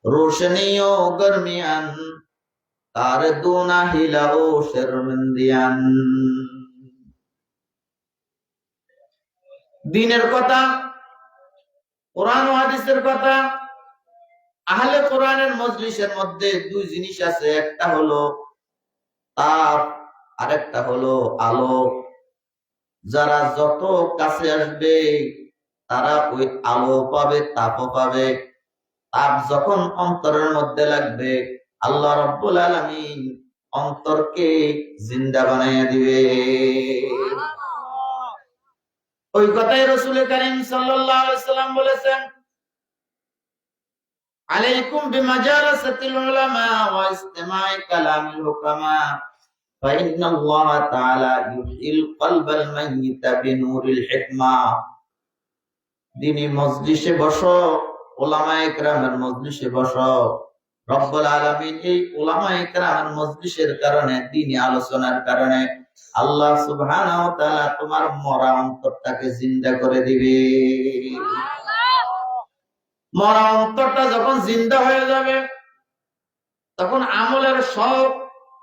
रोशनियों गर्मियान तार दूना हिलाओ शर्मिंदियान। দিনের কথা, কোরআন ও হাদিসের কথা। আহলে কোরআনের মজলিসের মধ্যে দুই জিনিস আছে, একটা হলো তাপ, আরেকটা হলো আলো। যারা যত কাছে আসবে তারা ওই আলো পাবে, তাপও পাবে। তাপ যখন অন্তরের মধ্যে লাগবে, আল্লাহ রাব্বুল আলামিন অন্তরকে জিন্দা বানাইয়া দিবে। ওই কথাই রাসূল কারীম সাল্লাল্লাহু আলাইহি ওয়াসাল্লাম বলেছেন, আলাইকুম বিমাজালাসাতিল উলামা ওয়া ইসতিমা'i কালামিল হুকামা ফাইন্নাল্লাহা তাআলা ইউহিল কলবাল মাইয়িতা বিনূরিল হিকমা। দ্বীনি মজলিসে বসো, উলামায়ে কেরামের মজলিসে বসো। রব্বুল আলামিন এই উলামায়ে কেরামের মজলিসের কারণে, দ্বীনি আলোচনার কারণে আল্লাহ সুবহানাহু ওয়া তাআলা তোমার মরা অন্তরটাকে জিন্দা করে দিবে। মরা অন্তরটা যখন জিন্দা হয়ে যাবে, তখন আমলের শখ,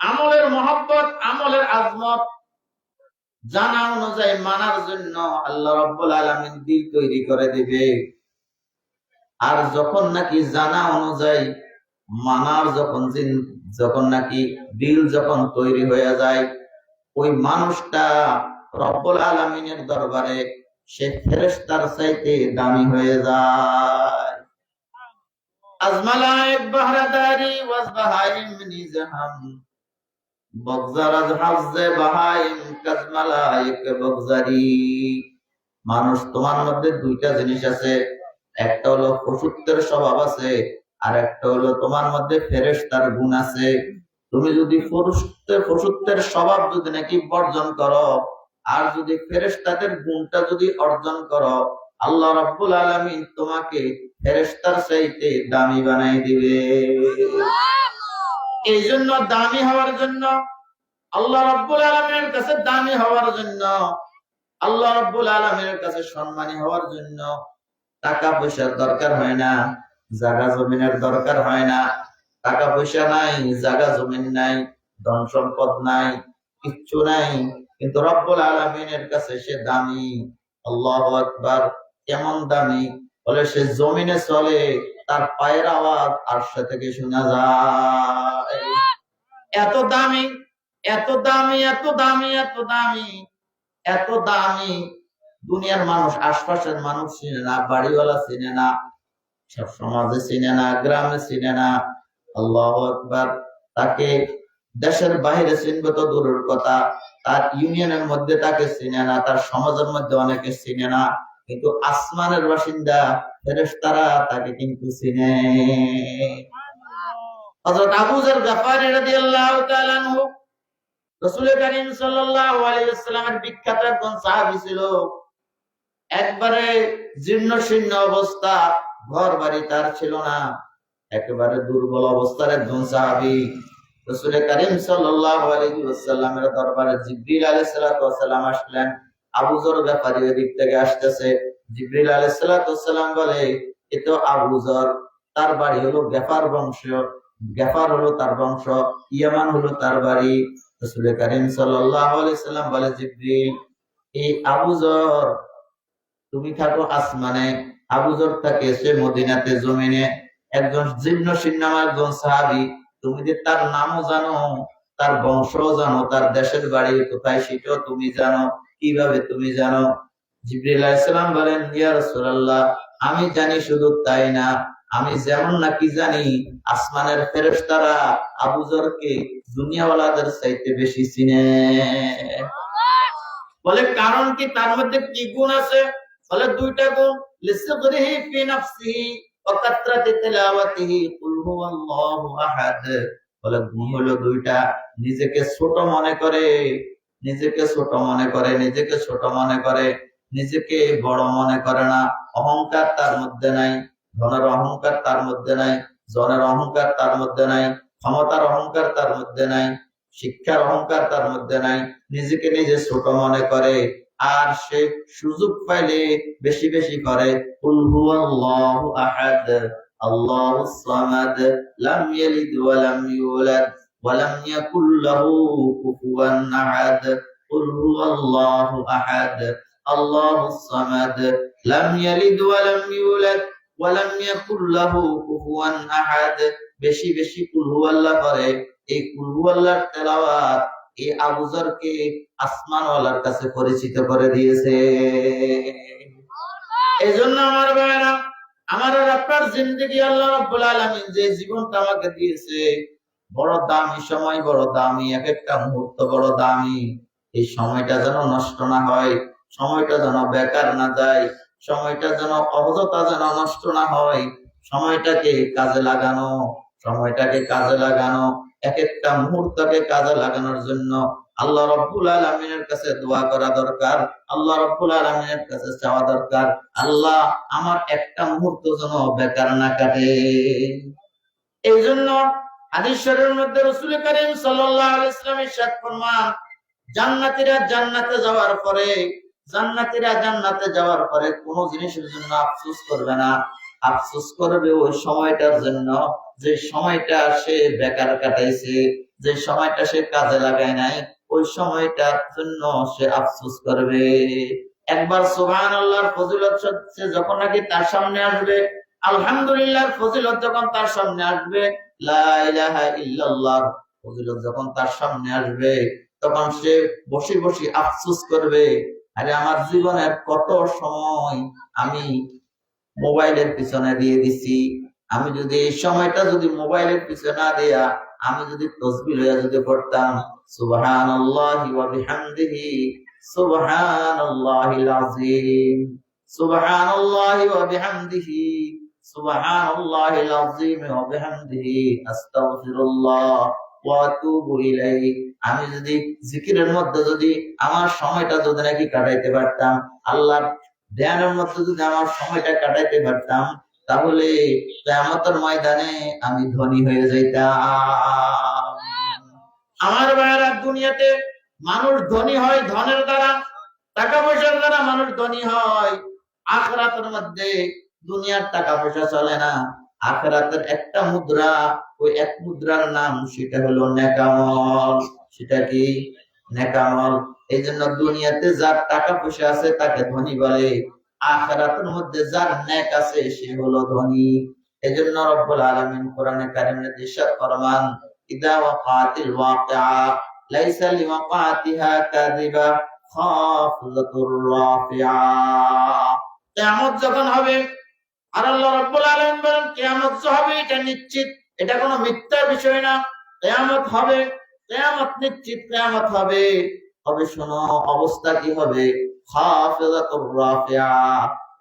আমলের মহব্বত, আমলের আজমত জানা অনুযায়ী মানার জন্য আল্লাহ রাব্বুল আলামিন দিল তৈরি করে দিবে। আর যখন নাকি জানা অনুযায়ী মানার যখন নাকি দিল যখন তৈরি হয়ে যায়, ওই মানুষটা রব্বুল আলামিনের দরবারে সে ফেরেশতার চাইতে দামি হয়ে যায়। আজমালাইক বাহরাদারি ওয়াজবাহাইম নিজাহাম বগজারাজ হাজে বাহাইম কাজমালাইক বগজারি। মানুষ, তোমার মধ্যে দুইটা জিনিস আছে, একটা হলো পশুত্বের স্বভাব আছে, আর একটা হলো তোমার মধ্যে ফেরেশতার গুণ আছে। তুমি যদি পশুত্বের স্বভাব যদি নাকি বর্জন করো, আর যদি ফেরেশতাদের গুণটা যদি অর্জন করো, আল্লাহ রাব্বুল আলামিন তোমাকে ফেরেশতার চাইতে দামি বানাই দিবে। এই জন্য দামি হওয়ার জন্য, আল্লাহ রাব্বুল আলামিনের কাছে দামি হওয়ার জন্য, আল্লাহ রাব্বুল আলামিনের কাছে সম্মানী হওয়ার জন্য টাকা পয়সার দরকার হয় না, জায়গা জমিনের দরকার হয় না। টাকা পয়সা নাই, জায়গা জমিন নাই, ধন সম্পদ নাই, কিচ্ছু নাই, কিন্তু রব্বুল আলামিনের কাছে সে দামি। আল্লাহু আকবার। কেমন দামি? বলে সে জমিনে চলে, তার পায়ের আওয়াজ আরশ থেকে শোনা যায়। এত দামি, এত দামি, এত দামি, এত দামি, এত দামি। দুনিয়ার মানুষ, আশপাশের মানুষ চিনে না, বাড়িওয়ালা চিনে না, সব সমাজে চিনে না, গ্রামে চিনে না। আল্লাহু আকবার। তাকে দেশের বাইরে চিনবে তো দূরের কথা, তার ইউনিয়নের মধ্যে তাকে চিনে না, তার সমাজের মধ্যে অনেকে চিনে না, কিন্তু আসমানের বাসিন্দা ফেরেশতারা তাকে কিন্তু চিনে। হযরত আবু যর গফারী রাদিয়াল্লাহু তাআলা আনহু রাসূল কারীম সাল্লাল্লাহু আলাইহি ওয়াসাল্লামের বিখ্যাত একজন সাহাবী ছিল। একবারে জীর্ণ শীর্ণ অবস্থা, ঘর বাড়ি তার ছিল না, একেবারে দুর্বল অবস্থার একজন সাহাবী। রাসূল কারীম সাল্লাল্লাহু আলাইহি ওয়াসাল্লামের দরবারে জিবরিল আলাইহিস সালাতু ওয়াস সালাম আসলেন। আবু যর গফারী ওই দিক থেকে আসতেছে। জিবরিল আলাইহিস সালাতু ওয়াস সালাম বলে, এ তো আবু যর, তার বাড়ি হলো গফার বংশ, গফার হলো তার বংশ, ইয়ামান হলো তার বাড়ি। রাসূল কারীম সাল্লাল্লাহু আলাইহি সাল্লাম বলে, জিবরিল, এই আবু যর তুমি থাকো আসমানে, আবু যর থাকে সে মদিনাতে জমিনে। একজন জীর্ণ শীর্ণ একজন সাহাবী, তুমি যে তার নামও জানো, তার বংশও জানো, তার দেশের বাড়ি কোথায় সেটাও তুমি জানো, কিভাবে তুমি জানো? জিবরিল আলাইহিস সালাম বলেন, ইয়া রাসূলুল্লাহ, আমি জানি শুধু তাই না, আমি যেমন নাকি জানি আসমানের ফেরেশতারা আবু যরকে দুনিয়াওয়ালাদের চাইতে বেশি চিনে। বলে কারণ কি, তার মধ্যে কি গুণ আছে? বলে দুইটা গুণ, লিসগরিহি ফি নাফসিহি ওয়া কাতরাতি তিলাওয়াতিহি কুল হুয়াল্লাহু আহাদ। বলে গুণ হলো দুইটা, নিজেকে ছোট মনে করে, নিজেকে ছোট মনে করে, নিজেকে ছোট মনে করে, নিজেকে বড় মনে করে না। অহংকার তার মধ্যে নাই, ধনের অহংকার তার মধ্যে নাই, জনের অহংকার তার মধ্যে নাই, ক্ষমতার অহংকার তার মধ্যে নাই, শিক্ষার অহংকার তার মধ্যে নাই। নিজেকে নিজে ছোট মনে করে, আর সে সুযোগ পাইলে বেশি বেশি করে কুল হুয়াল্লাহু আহাদ, আল্লাহুস সামাদ লাম ইয়ালিদ ওয়া লাম ইউলাদ ওয়া লাম ইয়াকুল লাহু কুফুয়ান আহাদ কুল হুয়াল্লাহু আহাদ আল্লাহুস সামাদ লাম ইয়ালিদ ওয়া লাম ইউলাদ ওয়া লাম ইয়াকুল লাহু কুফুয়ান আহাদ। বেশি বেশি কুল হুয়াল্লাহ করে। এই কুল হুয়াল্লাহর তেলাওয়াত এই আবু যরকে আসমানওয়ালার কাছে পরিচিত করে দিয়েছে। এই জন্য আমার ভাইরা, আমার আপনার জিন্দেগি আল্লাহ রাব্বুল আলামিন যে জীবনটা আমাকে দিয়েছে, বড় দামি সময়, বড় দামি এক একটা মুহূর্ত, বড় দামি। এই সময়টা যেন নষ্ট না হয়, সময়টা যেন বেকার না যায়, সময়টা যেন অযথা যেন নষ্ট না হয়। সময়টাকে কাজে লাগানো, সময়টাকে কাজে লাগানো, এক একটা মুহূর্তকে কাজে লাগানোর জন্য আল্লাহ রাব্বুল আলামিনের কাছে দোয়া করা দরকার, আল্লাহ রাব্বুল আলামিনের কাছে চাওয়া দরকার, আল্লাহ আমার একটা মুহূর্ত যেন বেকার না কাটে। এই জন্য হাদিস শরীফের মধ্যে রাসূল করিম সাল্লাল্লাহু আলাইহি ওয়াসাল্লাম ইরশাদ ফরমান, জান্নাতীরা জান্নাতে যাওয়ার পরে, জান্নাতীরা জান্নাতে যাওয়ার পরে কোন জিনিসের জন্য আফসোস করবে না, আফসোস করবে ওই সময়টার জন্য যে সময়টা সে বেকার কাটাইছে, যে সময়টা সে কাজে লাগায় নাই, ওই সময়টার জন্য সে আফসোস করবে। একবার সুবহানাল্লাহর ফজিলত সে যখন নাকি তার সামনে আসবে, আলহামদুলিল্লাহর ফজিলত যখন তার সামনে আসবে, লা ইলাহা ইল্লাল্লাহর ফজিলত যখন তার সামনে আসবে, তখন সে বসে বসে আফসোস করবে, আরে আমার জীবনের কত সময় আমি মোবাইলের পিছনে দিয়ে দিছি। আমি যদি এই সময়টা যদি মোবাইলের পিছনে না দেয়া আমি যদি তাসবিহ লইয়া যদি পড়তাম, সুবহানাল্লাহি ওয়া বিহামদিহি সুবহানাল্লাহিল আযীম, সুবহানাল্লাহি ওয়া বিহামদিহি সুবহানাল্লাহিল আযীম ওয়া বিহামদিহি আস্তাগফিরুল্লাহ ওয়া আতুবু ইলাইহি। আমি যদি জিকিরের মধ্যে যদি আমার সময়টা যদি নাকি কাটাইতে পারতাম, আল্লাহর ধ্যানের মধ্যে যদি আমার সময়টা কাটাইতে পারতাম, তাহলে কিয়ামতের ময়দানে আমি ধনী হয়ে যাইতাম। আমার ভাইরা, দুনিয়াতে মানুষ ধনী হয় ধনের দ্বারা, টাকা পয়সার দ্বারা মানুষ ধনী হয়। আখিরাতের মধ্যে দুনিয়ার টাকা পয়সা চলে না। আখিরাতের একটা মুদ্রা, ওই এক মুদ্রার নাম সেটা হলো নেকামল। সেটা কি? নেকামল। এই জন্য দুনিয়াতে যার টাকা পয়সা আছে তাকে ধনী বলে, আখিরাতের মধ্যে যার নেক আছে সে হলো ধনী। এই জন্য রব্বুল আলামিন কোরআনে কারিমে ইরশাদ ফরমান, ইদা ওয়াকাতিল ওয়াকিআ লাইসা লিওয়াকাতিহা কাযিবা খাফিযাতুর রাফিআ। কিয়ামত যখন হবে, আর আল্লাহ রাব্বুল আলামিন বলেন কিয়ামত যে হবে এটা নিশ্চিত, এটা কোনো মিথ্যার বিষয় না। কিয়ামত হবে, কিয়ামত নিশ্চিত, কিয়ামত হবে। তবে শোনো অবস্থা কি হবে, খাফিযাতুর রাফিআ।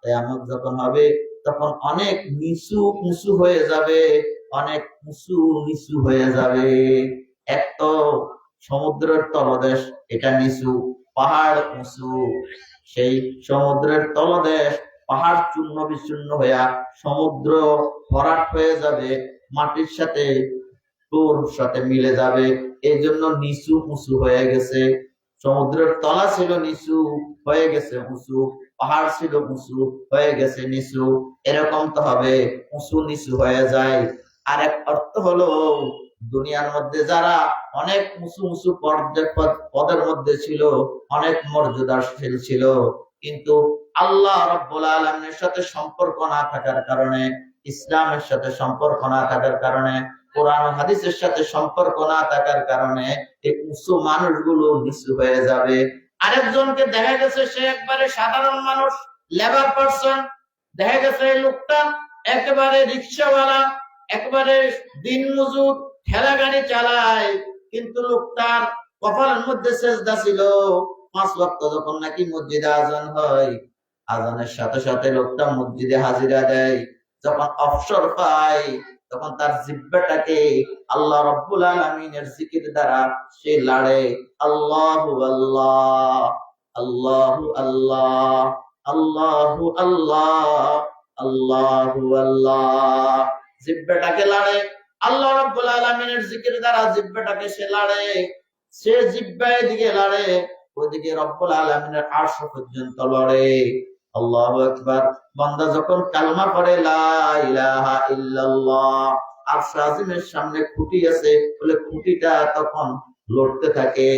কিয়ামত যখন হবে তখন অনেক নিচু নিচু হয়ে যাবে, অনেক উঁচু নিচু হয়ে যাবে। এক তো সমুদ্রের তলদেশ এটা নিচু, পাহাড় উঁচু, সেই সমুদ্রের তলদেশ পাহাড় চূর্ণ বিচূর্ণ হইয়া সমুদ্র ভরাট হয়ে যাবে, মাটির সাথে তোর সাথে মিলে যাবে। এই জন্য নিচু উঁচু হয়ে গেছে। সমুদ্রের তলা ছিল নিচু, হয়ে গেছে উঁচু, পাহাড় ছিল উঁচু, হয়ে গেছে নিচু। এরকম তো হবে, উঁচু নিচু হয়ে যায়। আর এক অর্থ হলো দুনিয়ার মধ্যে যারা অনেক উঁচু উঁচু পদের মধ্যে ছিল, অনেক মর্যাদাশীল ছিল, কিন্তু আল্লাহ রাব্বুল আলামিনের সাথে সম্পর্ক না থাকার কারণে, ইসলামের সাথে সম্পর্ক না থাকার কারণে, কোরআন ও হাদিসের সাথে সম্পর্ক না থাকার কারণে এই উঁচু মানুষগুলো নিচু হয়ে যাবে। আরেকজনকে দেখা গেছে সে একবারে সাধারণ মানুষ, লেবার পারসন, দেখা গেছে এই লোকটা একেবারে রিকশাওয়ালা, একবারে দিনমজুর, ঠেলা গাড়ি চালায়, কিন্তু লোকটার কপালের মধ্যে সেজদা ছিল। 5 ওয়াক্ত যখন নাকি মসজিদে আজান হয়, আজানের সাথে সাথে লোকটা মসজিদে হাজিরা দেয়। যখন অবসর পায় তখন তার জিহ্বাটাকে আল্লাহ রাব্বুল আলামিনের জিকির দ্বারা সে লাড়ে, আল্লাহু আল্লাহ, আল্লাহু আল্লাহ, আল্লাহু আল্লাহ, আল্লাহু আল্লাহ। জিহ্বাটাকে লাড়ে, আল্লাহ রাব্বুল আলামিনের জিকির দ্বারা জিহ্বাটাকে সে লাড়ে। সে জিহ্বা এদিকে লাড়ে, ওইদিকে রব্বুল আলামিনের আরশ পর্যন্ত লড়ে। আল্লাহু আকবার। বান্দা যখন কালমা পড়ে লা ইলাহা ইল্লাল্লাহ, আরশ আজিমের সামনে খুঁটি আছে, বলে খুঁটিটা তখন লড়তে থাকে।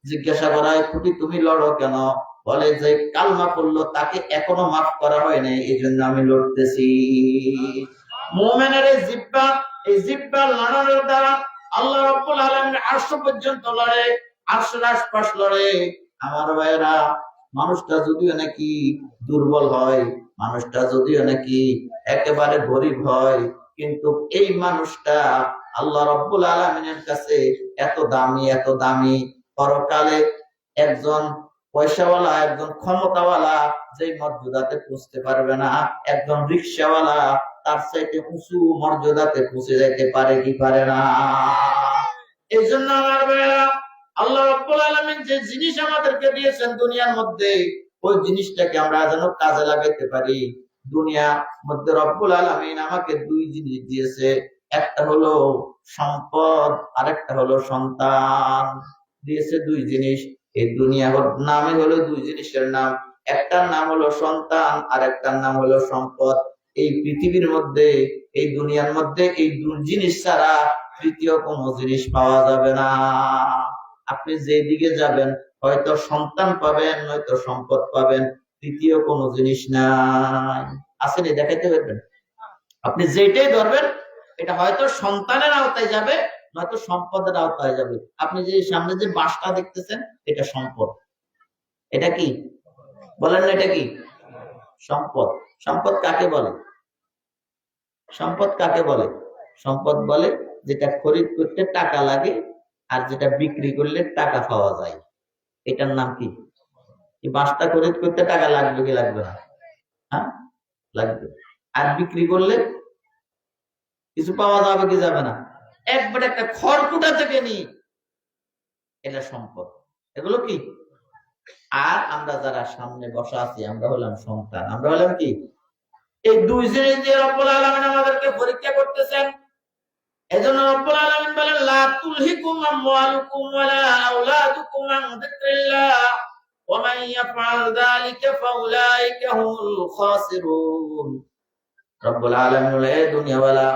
জিজ্ঞাসা করা হয়, খুঁটি তুমি লড়ো কেন? বলে যে কালমা পড়লো তাকে এখনো মাফ করা হয় নাই, এই জন্য আমি লড়তেছি। মুমিনের এই জিহ্বা লড়ানোর দ্বারা আল্লাহ রাব্বুল আলামিন আরশ পর্যন্ত লড়ে, আরশের আশপাশ লড়ে। আমার ভাইরা, মানুষটা যদিও নাকি দুর্বল হয়, মানুষটা যদিও নাকি একেবারে গরিব হয়, কিন্তু এই মানুষটা আল্লাহ রাব্বুল আলামিনের কাছে এত দামি, এত দামি। পরকালে একজন পয়সাওয়ালা, একজন ক্ষমতাওয়ালা যে মর্যাদাতে পৌঁছতে পারবে না, একজন রিকশাওয়ালা তার চাইতে উঁচু মর্যাদাতে পৌঁছে যাইতে পারে কি পারে না? এই জন্য আমার ভাইরা, আল্লাহ রাব্বুল আলামিন যে জিনিস আমাদেরকে দিয়েছেন দুনিয়ার মধ্যে, ওই জিনিসটাকে আমরা যেন কাজে লাগাইতে পারি। দুনিয়ার মধ্যে রব্বুল আলামিন আমাকে দুই জিনিস দিয়েছে, একটা হলো সম্পদ, আরেকটা হলো সন্তান। দিয়েছে দুই জিনিস। এই দুনিয়ার নামে হলো দুই জিনিসের নাম, একটার নাম হলো সন্তান, আর একটার নাম হলো সম্পদ। এই পৃথিবীর মধ্যে, এই দুনিয়ার মধ্যে এই দুই জিনিস ছাড়া তৃতীয় কোনো জিনিস পাওয়া যাবে না। আপনি যেদিকে যাবেন হয়তো সন্তান পাবেন, নয়তো সম্পদ পাবেন, তৃতীয় কোনো জিনিস নাই। আসেনি, দেখাইতে পারবেন? আপনি যেটাই ধরবেন এটা হয়তো সন্তানের আওতায় যাবে, নয়তো সম্পদের আওতায় যাবে। আপনি যে সামনে যে বাসটা দেখতেছেন, এটা সম্পদ। এটা কি বলেন না? এটা কি সম্পদ? সম্পদ কাকে বলে? সম্পদ কাকে বলে? সম্পদ বলে যেটা খরিদ করতে টাকা লাগে আর যেটা বিক্রি করলে টাকা পাওয়া যায়, এটার নাম কি? এই বাসটা খরিদ করতে টাকা লাগবে কি লাগবে না? হ্যাঁ, লাগবে। আর বিক্রি করলে কিছু পাওয়া যাবে কি যাবে না? একবারে একটা খড়কুটা থেকে নি, এটা সম্পদ। এগুলো কি? আর আমরা যারা সামনে বসা আছি, আমরা হলাম সন্তান। আমরা হলাম কি? এই দুই জিনিস দিয়ে রব্বুল আলামিন আমাদেরকে পরীক্ষা করতেছেন। এজন্য রব্বুল আলামিন বলেন, লা তুলহিকুম আমওয়ালুকুম ওয়ালা আওলাদুকুম আন যিকরিল্লাহ ওয়া মান ইয়াফআল যালিকা ফাউলাইকা হুমুল খাসিরুন। রব্বুল আলামিন বলে, দুনিয়াওয়ালা,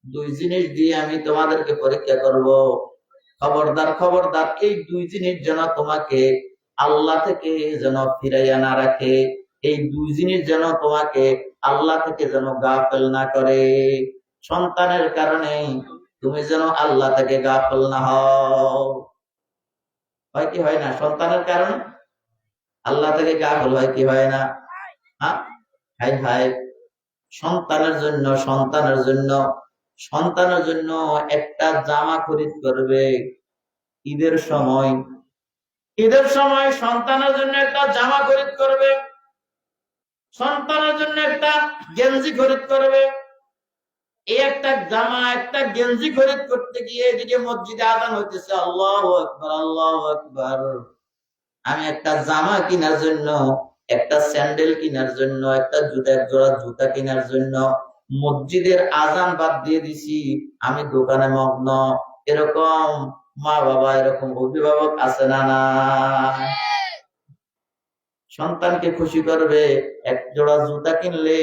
দুই জিনিস দিয়ে আমি তোমাদেরকে পরীক্ষা করব। খবরদার, খবরদার, এই দুই জিনিস যেন তোমাকে আল্লাহ থেকে যেন ফিরাইয়া না রাখে। এই দুই জিনিস যেন তোমাকে আল্লাহ থেকে যেন গাফেল না করে। সন্তানের কারণে তুমি যেন আল্লাহ থেকে গাফেল না হও। হয় কি হয় না? সন্তানের কারণে আল্লাহ থেকে গাফেল হয় কি হয় না? হাই হাই, সন্তানের জন্য, সন্তানের জন্য, সন্তানের জন্য একটা জামা খরিদ করবে ঈদের সময়। ঈদের সময় সন্তানের জন্য একটা জামা খরিদ করবে, সন্তানের জন্য একটা গেঞ্জি খরিদ করবে। এই একটা জামা, একটা গেঞ্জি খরিদ করতে গিয়ে এদিকে মসজিদে আযান হইতেছে, আল্লাহু আকবার, আল্লাহু আকবার। আমি একটা জামা কেনার জন্য, একটা স্যান্ডেল কেনার জন্য, একটা জুতা, এক জোড়া জুতা কেনার জন্য মসজিদের আযান বাদ দিয়ে দিছি, আমি দোকানে মগ্ন। এরকম মা বাবা, এরকম অভিভাবক আছে না? না, সন্তানকে খুশি করবে। এক জোড়া জুতা কিনলে,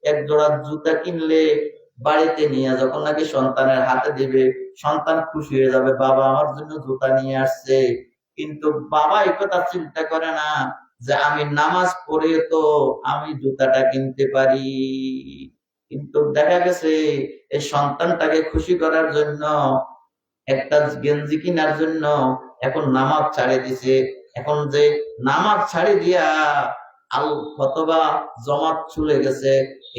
এক জোড়া জুতা কিনলে বাড়িতে নিয়ে যখন নাকি সন্তানের হাতে দিবে, সন্তান খুশি হয়ে যাবে, বাবা আমার জন্য জুতা নিয়ে আসছে। কিন্তু বাবা এই কথা চিন্তা করে না যে আমি নামাজ পড়ে তো আমি জুতাটা কিনতে পারি। কিন্তু দেখা গেছে এই সন্তানটাকে খুশি করার জন্য, একটা গেঞ্জি কেনার জন্য এখন নামাজ ছাড়ে দিছে। এখন যে নামাজ ছাড়ি দিয়া অথবা জমাত চলে গেছে,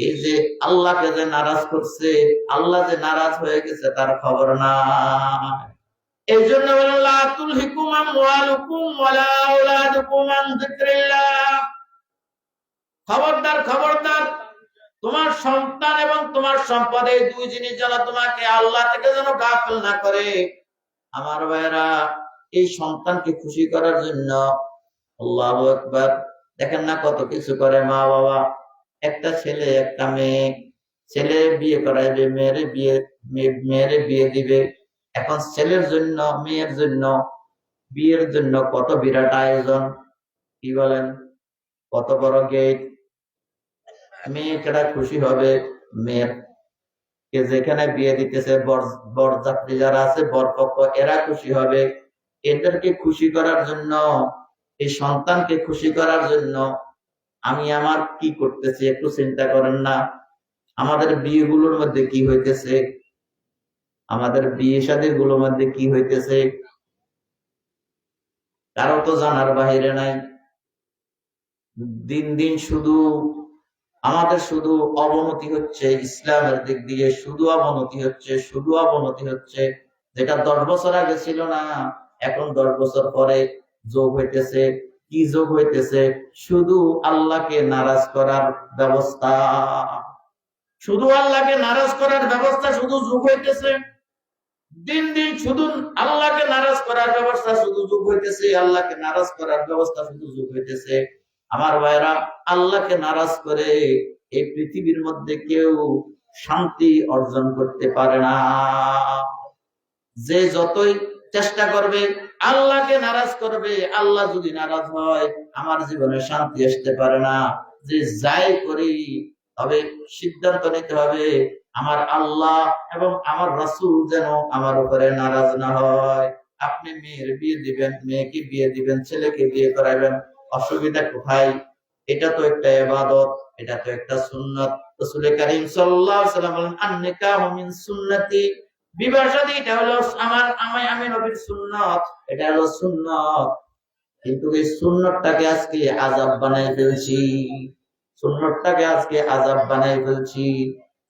এই যে আল্লাহকে যে নারাজ করছে, আল্লাহ যে নারাজ হয়ে গেছে তার খবর না। এই জন্য লা তুলহিকুম আমওয়ালুকুম ওয়ালা আওলাদুকুম আন যিকরিল্লাহ। খবরদার, খবরদার, তোমার সন্তান এবং তোমার সম্পদ, এই দুই জিনিস যেন তোমাকে আল্লাহ থেকে যেন গাফেল না করে। আমার ভাইরা, এই সন্তানকে খুশি করার জন্য আল্লাহু আকবার, দেখেন না কত কিছু করে মা বাবা। একটা ছেলে, একটা মেয়ে, ছেলে বিয়ে করাইবে, মেয়েরে বিয়ে দিবে। এখন ছেলের জন্য, মেয়ের জন্য, বিয়ের জন্য কত বিরাট আয়োজন, কি বলেন? কত বড় গেট, মেয়েটা খুশি হবে, মেয়ের কে যেখানে বিয়ে দিতেছে বরযাত্রী যারা আছে বরপক্ষ এরা খুশি হবে। এদেরকে খুশি করার জন্য, এই সন্তানকে খুশি করার জন্য আমি আমার কি করতেছি একটু চিন্তা করেন না? আমাদের বিয়েগুলোর মধ্যে কি হইতেছে, আমাদের বিয়ে শাদী গুলোর মধ্যে কি হইতেছে কারো তো জানার বাহিরে নাই। দিন দিন শুধু আমাদের শুধু অবনতি হচ্ছে, ইসলামের দিক দিয়ে শুধু অবনতি হচ্ছে, শুধু অবনতি হচ্ছে। যেটা 10 বছর আগে ছিল না, এখন 10 বছর পরে যোগ হইতেছে। কি যোগ হইতেছে? শুধু আল্লাহকে নারাজ করার ব্যবস্থা, শুধু আল্লাহকে নারাজ করার ব্যবস্থা শুধু যোগ হইতেছে। দিন দিন শুধু আল্লাহকে নারাজ করার ব্যবস্থা শুধু যোগ হইতেছে, আল্লাহকে নারাজ করার ব্যবস্থা শুধু যোগ হইতেছে। আমার ভাইরা, আল্লাহকে নারাজ করে এই পৃথিবীর মধ্যে কেউ শান্তি অর্জন করতে পারে না। যে যতই চেষ্টা করবে আল্লাহকে নারাজ করবে, আল্লাহ যদি নারাজ হয় আমার জীবনে শান্তি আসতে পারে না। যে যাই করি, তবে সিদ্ধান্ত নিতে হবে আমার আল্লাহ এবং আমার রাসূল যেন আমার উপরে নারাজ না হয়। আপনি মেয়ের বিয়ে দিবেন, মেয়েকে বিয়ে দিবেন, ছেলেকে বিয়ে করাবেন, অসুবিধা কোথায়? এটা তো একটা ইবাদত, এটা তো একটা সুন্নাত। রাসূল কারীম সাল্লাল্লাহু আলাইহি ওয়াসাল্লাম বলেন, আন-নিকাহু মিন সুন্নতি, বিবাহ শাদী এটা হলো আমি নবীর সুন্নাত, এটা হলো সুন্নাত। কিন্তু এই সুন্নতটাকে আজকে আযাব বানাই ফেলছি, সুন্নতটাকে আজকে আযাব বানাই ফেলছি।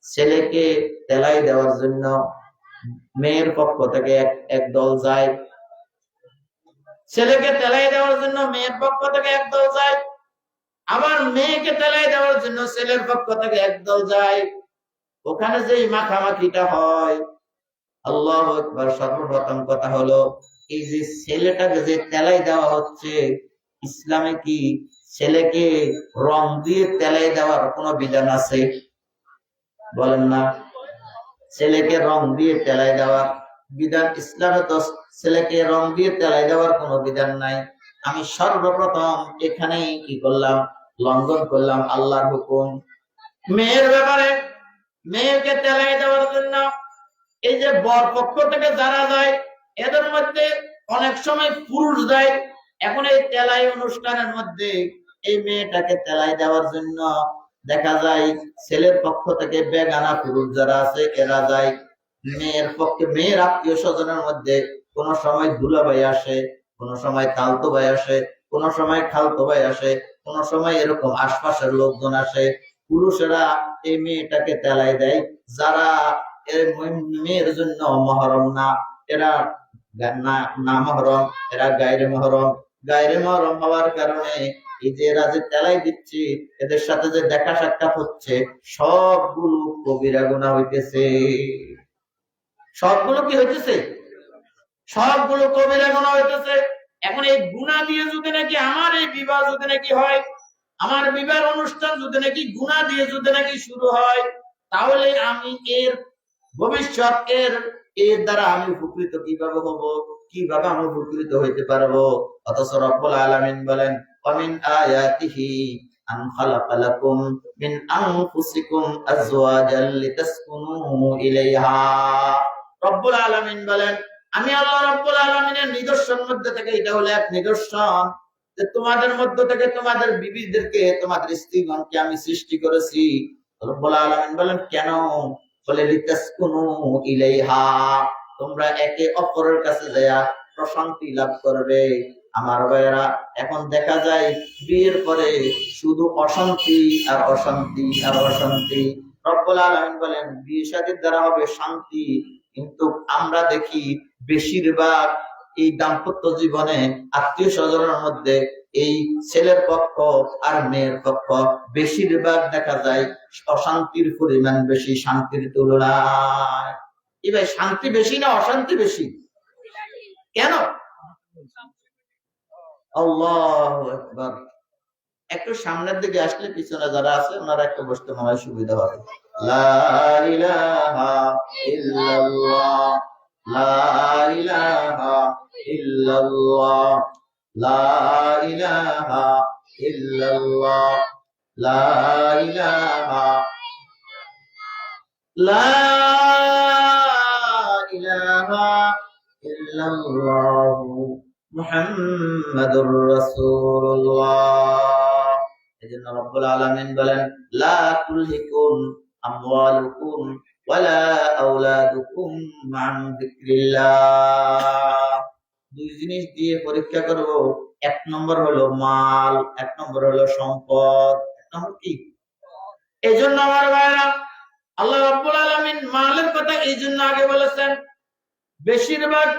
ছেলেকে তেলাই দেওয়ার জন্য মেয়ের পক্ষ থেকে এক দল যায়, ছেলেকে তেলাই দেওয়ার জন্য মেয়ের পক্ষ থেকে এক দল যায়, আবার মেয়েকে তেলাই দেওয়ার জন্য ছেলের পক্ষ থেকে এক দল যায়। ওখানে যে মাখামাখিটা হয়, আল্লাহু আকবার। সর্বপ্রথম কথা হলো, এই যে ছেলেটাকে যে তেলাই দেওয়া হচ্ছে, ইসলামে কি ছেলেকে রং দিয়ে তেলাই দেওয়ার কোনো বিধান আছে? বলেন না। ছেলেকে রং দিয়ে তেলাই দেওয়ার বিধান ইসলামে তো ছেলেকে রং দিয়ে তেলাই দেওয়ার কোনো বিধান নাই। আমি সর্বপ্রথম এখানেই কি করলাম? লঙ্ঘন করলাম আল্লাহর হুকুম। মেয়ের ব্যাপারে মেয়েকে তেলাই দেওয়ার জন্য এই যে বর পক্ষ থেকে যারা যায়, এদের মধ্যে অনেক সময় পুরুষ যায়। এখন এই তেলাই অনুষ্ঠানের মধ্যে এই মেয়েটাকে তেলাই দেওয়ার জন্য দেখা যায় ছেলের পক্ষ থেকে বেগানা পুরুষ যারা আছে এরা যায়। মেয়ের পক্ষে মেয়ের আত্মীয় স্বজনের মধ্যে কোন সময় দুলাভাই আসে, কোন সময় খালতো ভাই আসে, কোন সময় খালতো ভাই আসে, কোন সময় এরকম আশপাশের লোকজন আসে। পুরুষেরা এই মেয়েটাকে তেলাই দেয় যারা মেয়ের জন্য মহরম না, এরা না মহরম, এরা গায়রে মহরম। গায়রে মহরম হওয়ার কারণে এই যে এরা যে তেলাই দিচ্ছে, এদের সাথে যে দেখা সাক্ষাৎ হচ্ছে, সবগুলো কবিরা গুনাহ হইতেছে। সবগুলো কি হইতেছে? সবগুলো কবিরা গুনাহ হইতেছে। এখন এই গুনাহ দিয়ে যদি নাকি আমার এই বিবাহ যদি নাকি হয়, আমার বিবাহ অনুষ্ঠান যদি নাকি গুনাহ দিয়ে যদি নাকি শুরু হয়, তাহলে আমি এর ভবিষ্যৎ এর দ্বারা আমি উপকৃত কিভাবে হব, কিভাবে আমি উপকৃত হইতে পারবো? অথচ রব্বুল আলামিন বলেন, ওয়ামিন আয়াতিহি আন খালাকা লাকুম মিন আনফুসিকুম আজওয়াজাল লিতাসকুনু ইলাইহা। রব্বুল আলামিন বলেন, আমি আল্লাহ রব্বুল আলামিনের নিদর্শন মধ্যে থেকে এটা হলো এক নিদর্শন যে তোমাদের মধ্য থেকে তোমাদের বিবিদেরকে, তোমাদের স্ত্রীগণকে আমি সৃষ্টি করেছি। রব্বুল আলামিন বলেন কেন? বলে লিতাসকুনু ইলাইহা, তোমরা একে অপরের কাছে যায়া প্রশান্তি লাভ করবে। আমার ভাইয়েরা, এখন দেখা যায় বিয়ের পরে শুধু অশান্তি আর অশান্তি আর অশান্তি। রব্বুল আলামিন বলেন বিয়ে শাদীর দ্বারা হবে শান্তি, কিন্তু আমরা দেখি বেশিরভাগ এই দাম্পত্য জীবনে আত্মীয় স্বজনের মধ্যে এই ছেলের পক্ষ আর মেয়ের পক্ষ বেশিরভাগ দেখা যায় অশান্তির পরিমাণ বেশি শান্তির তুলনায়। এবার শান্তি বেশি না অশান্তি বেশি? কেন? আল্লাহু আকবার। একটু সামনের দিকে আসলে পিছনে যারা আছে ওনারা একটু বসতে মনে হয় সুবিধা হবে। লা ইলাহা ইল্লাল্লাহ, লা ইলাহা ইল্লাল্লাহ, লা ইলাহা ইল্লাল্লাহ, লা ইলাহা লা ইলাহা ইল্লাল্লাহু মুহাম্মাদুর রাসূলুল্লাহ। এজন্য রব্বুল আলামিন বলেন, লা তুলহিকুম আমওয়ালুকুম ওয়ালা আওলাদুকুম আন যিকরিল্লাহ। দুই জিনিস দিয়ে পরীক্ষা করব। এক নম্বর হলো মাল, এক নম্বর হলো সম্পদ। এক নম্বর কি? এই জন্য আমার ভাইরা, আল্লাহ রাব্বুল আলামিন মালের কথা এই জন্য আগে বলেছেন। বেশিরভাগ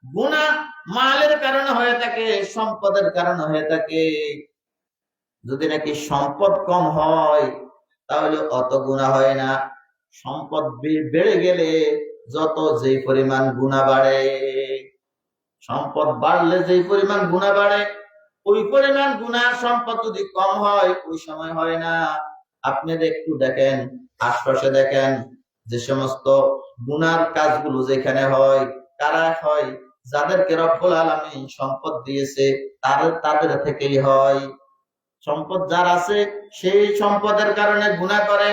গুনাহ মালের কারণে হয়ে থাকে, সম্পদের কারণে হয়ে থাকে। যদি নাকি সম্পদ কম হয় তাহলে অত গুনাহ হয় না। সম্পদ বেড়ে গেলে যত যেই পরিমাণ গুনাহ বাড়ে, সম্পদ বাড়লে যেই পরিমাণ গুনাহ বাড়ে, ওই পরিমাণ গুনাহ সম্পদ যদি কম হয় ওই সময় হয় না। আপনারা একটু দেখেন, আশপাশে দেখেন, যে সমস্ত গুনার কাজগুলো যেখানে হয়, কারা হয়? যাদেরকে রব্বুল আলামিন সম্পদ দিয়েছে তাদের থেকেই হয়। সম্পদ যার আছে সেই সম্পদের কারণে গুনাহ করে।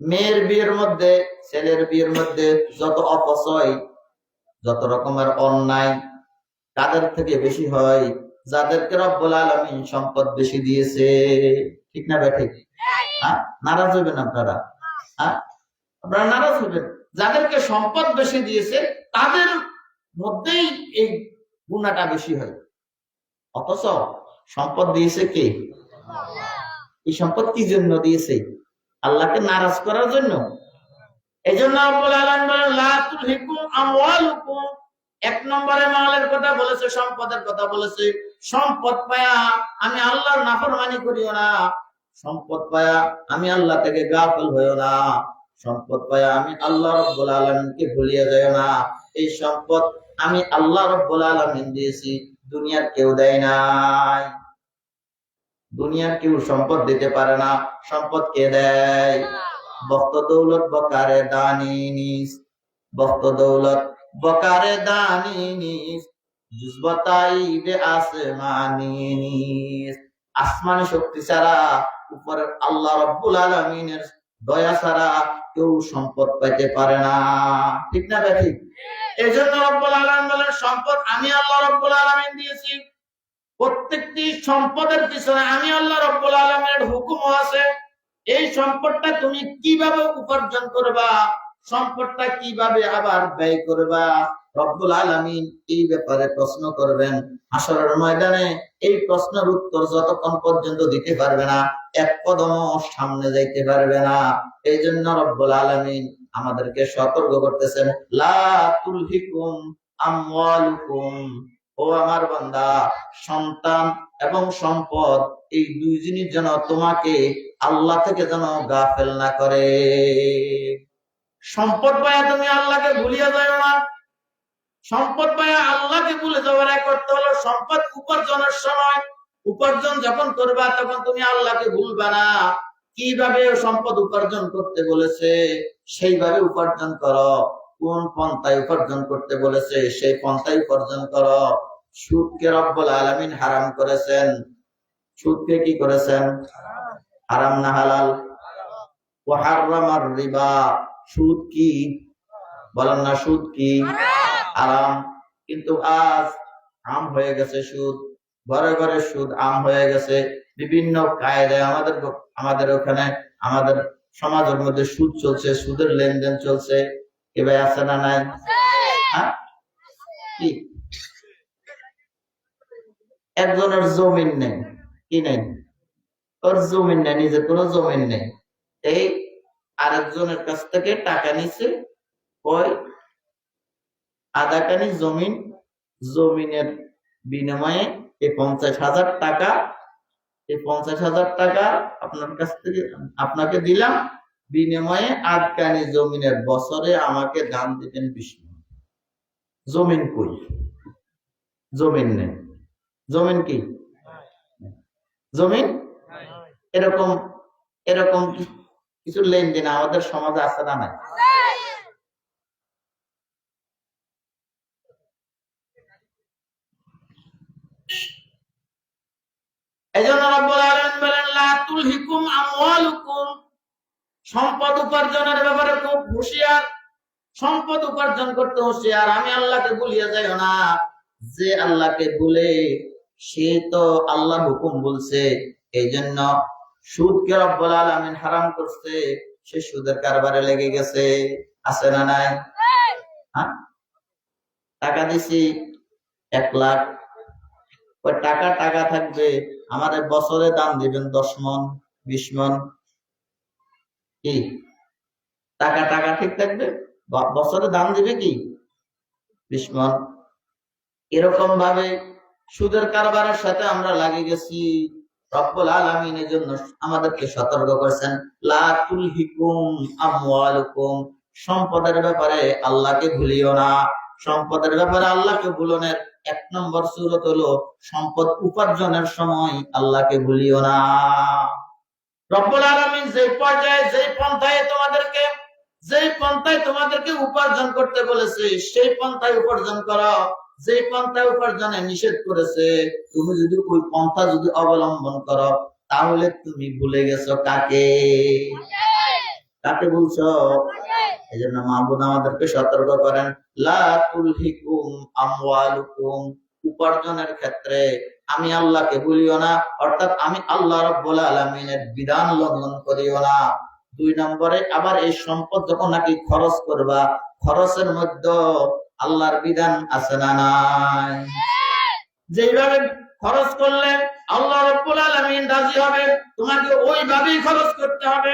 মেয়ের বিয়ের মধ্যে, ছেলের বিয়ের মধ্যে যত অপচয়, যত রকমের অন্যায়, কাদের থেকে বেশি হয়? যাদেরকে রব্বুল আলামিন সম্পদ বেশি দিয়েছে। ঠিক না ব্যাঠিক? নারাজ হইবেন আপনারা? আপনারা নারাজ হইবেন? যাদেরকে সম্পদ বেশি দিয়েছে তাদের মধ্যেই এই গুনাহটা বেশি হয়। অথচ সম্পদ দিয়েছে কে? এই সম্পদ কি জন্য দিয়েছে? আল্লাহকে নারাজ করার জন্য। এই জন্য রব্বুল আলামিন বলেন, লা তুলহিকুম আমওয়ালুকুম। এক নম্বরে মালের কথা বলেছে, সম্পদের কথা বলেছে। সম্পদ পায়া আমি আল্লাহর নাফরমানি করিও না। সম্পদ পায়া আমি আল্লাহ থেকে গাফিল হইও না। সম্পদ পায়া আমি আল্লাহ রাব্বুল আলামিনকে ভুলিয়া যাইও না। এই সম্পদ আমি আল্লাহ রাব্বুল আলামিন দিয়েছি, দুনিয়ার কেউ দেয় নাই। দুনিয়ার কেউ সম্পদ দিতে পারে না। সম্পদ কে দেয়? বখত দৌলত বকারে দানি নিস, বখত দৌলত বকারে দানি নিস, জুজবতাই দে আসমানি নিস। আসমানি শক্তি ছাড়া, উপরের আল্লাহ রাব্বুল আলামিনের দয়া ছাড়া কেউ সম্পদ পাইতে পারে না। ঠিক না ঠিক? এই জন্য রব্বুল আলামিন বলেন, সম্পদ আমি আল্লাহ রাব্বুল আলামিন দিয়েছি। প্রত্যেকটি সম্পদের পিছনে আমি আল্লাহ রাব্বুল আলামিনের হুকুম আছে। এই সম্পদটা তুমি কিভাবে উপার্জন করবা, সম্পদটা কিভাবে আবার ব্যয় করবা, রব্বুল আলামিন এই ব্যাপারে প্রশ্ন করবেন হাশরের ময়দানে। এই প্রশ্নের উত্তর যতক্ষণ পর্যন্ত দিতে পারবে না, এক কদম সামনে যাইতে পারবে না। এই জন্য রব্বুল আলামিন আমাদেরকে সতর্ক করতেছেন, লা তুলহিকুম আমওয়ালুকুম। ও আমার বান্দা, সন্তান এবং সম্পদ এই দুই জিনিস যেন তোমাকে আল্লাহ থেকে যেন গাফেল না করে। সম্পদ পায়া তুমি আল্লাহকে ভুলিয়া যাও না। সম্পদ পায়া আল্লাহকে ভুলে যাওয়ার এক করতে হলো সম্পদ উপার্জনের সময়, উপার্জন যখন করবা তখন তুমি আল্লাহকে ভুলবা না। কিভাবে সম্পদ উপার্জন করতে বলেছে সেইভাবে উপার্জন করো। কোন পন্থায় উপার্জন করতে বলেছে সেই পন্থায় উপার্জন করো। সুদকে রব্বুল আলামিন হারাম করেছেন। সুদকে কি করেছেন? হারাম না হালাল? ওয়া হারামার রিবা। সুদ কি? বলেন না, সুদ কি? হারাম। কিন্তু আজ আম হয়ে গেছে সুদ, ঘরে ঘরে সুদ আম হয়ে গেছে। বিভিন্ন কায়দায় আমাদের ওখানে, আমাদের সমাজের মধ্যে সুদ চলছে, সুদের লেনদেন চলছে। এবার আছে না নাই? কি একজনের জমিন নেই, কি নেই? ওর জমিন নেই, নিজের কোনো জমিন নেই। এই আরেকজনের কাছ থেকে টাকা নিছে, ওই আধাখানি জমিন, জমিনের বিনিময়ে এই 50,000 টাকা, এই 50,000 টাকা আপনার কাছ থেকে আপনাকে দিলাম, বিনিময়ে আটকানি জমিনের বছরে আমাকে দাম দিবেন 20 টাকা। জমিন কই? জমিন নেই। জমিন কি? জমিন এরকম এরকম কিছু লেনদেন আমাদের সমাজে আছে না নাই? এজন্য রব্বুল আলামিন বলেন লা তুলহিকুম আমওয়ালুকুম, সম্পদ উপার্জনের ব্যাপারে খুব হুঁশিয়ার। সম্পদ উপার্জন করতে হুঁশিয়ার। আমি আল্লাহকে ভুলিয়ে যাইও না। যে আল্লাহকে ভুলে সে তো আল্লাহর হুকুম বলছে, এই জন্য সুদকে রব্বুল আলামিন হারাম করছে, সে সুদের কারবারে লেগে গেছে। আছে না নাই? হ্যাঁ, টাকা দিছি 1 লাখ, ওই টাকা টাকা থাকবে। আমাদের বছরে দাম দিবেন 10 মণ 20 মণ, কি টাকা টাকা ঠিক থাকবে? বছরে দাম দিবে কি 20 মণ। এরকম ভাবে সুদের কারবারের সাথে আমরা লাগিয়ে গেছি। রব্বুল আলামিন এর জন্য আমাদেরকে সতর্ক করেছেন, লা তুলহিকুম আমওয়ালুকুম, সম্পদের ব্যাপারে আল্লাহকে ভুলিও না। সম্পদের ব্যাপারে আল্লাহকে ভুলনের 1 নম্বর সূরত হলো সম্পদ উপার্জনের সময় আল্লাহকে ভুলিও না। রব্বুল আলামিন যে পর্যায়ে যে পন্থায় তোমাদেরকে উপার্জন করতে বলেছে সেই পন্থায় উপার্জন করো। যে পন্থায় উপার্জনে নিষেধ করেছে তুমি যদি ওই পন্থা যদি অবলম্বন করো, তাহলে তুমি ভুলে গেছো কাকে? কাকে বলছো? এই জন্য মাহবুব আমাদেরকে সতর্ক করেন, লা তুলহিকুম আমওয়ালুকুম, উপার্জনের ক্ষেত্রে আমি আল্লাহকে ভুলিও না, অর্থাৎ আমি আল্লাহ রাব্বুল আলামিনের বিধান লঙ্ঘন করিও না। 2 নম্বরে আবার এই সম্পদ যখন নাকি খরচ করবা, খরচের মধ্যে আল্লাহর বিধান আছে না নাই? যেভাবে খরচ করলে আল্লাহ রাব্বুল আলামিন রাজি হবে, তোমাকে ওইভাবেই খরচ করতে হবে।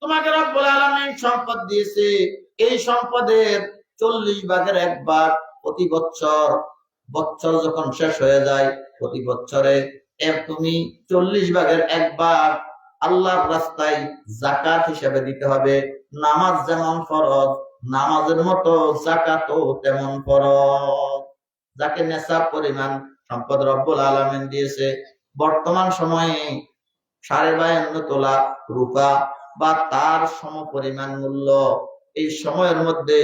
তোমাকে রব্বুল আলামিন সম্পদ দিয়েছে, এই সম্পদের 40 ভাগের 1 ভাগ প্রতি বছর যখন শেষ হয়ে যায়, প্রতি বছরে তুমি 40 ভাগের 1 ভাগ আল্লাহর রাস্তায় যাকাত হিসেবে দিতে হবে। নামাজ যেমন ফরজ, নামাজের মতো যাকাতও তেমন ফরজ। যাকে নেশাব পরিমাণ সম্পদ রব্বুল আলামিন দিয়েছে, বর্তমান সময়ে 52.5 তোলা রূপা বা তার সমপরিমাণ মূল্য, এই সময়ের মধ্যে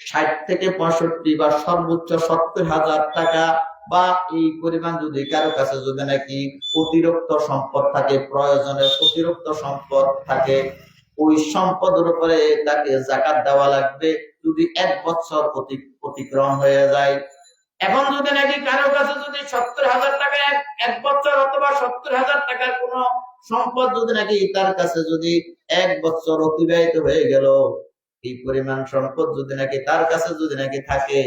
60 থেকে 65 বা সর্বোচ্চ 70,000 টাকা বা এই পরিমাণ যদি কারো কাছে যদি নাকি অতিরিক্ত সম্পদ থাকে, প্রয়োজনের অতিরিক্ত সম্পদ থাকে, ওই সম্পদের উপরে তাকে যাকাত দেওয়া লাগবে যদি 1 বছর অতিক্রম হয়ে যায়। এখন যদি নাকি কারো কাছে যদি 70,000 টাকা 1 বছর অথবা 70,000 টাকার কোন সম্পদ যদি নাকি তার কাছে যদি 1 বছর অতিবাহিত হয়ে গেল, এই পরিমাণ সম্পদ যদি নাকি তার কাছে যদি নাকি থাকে,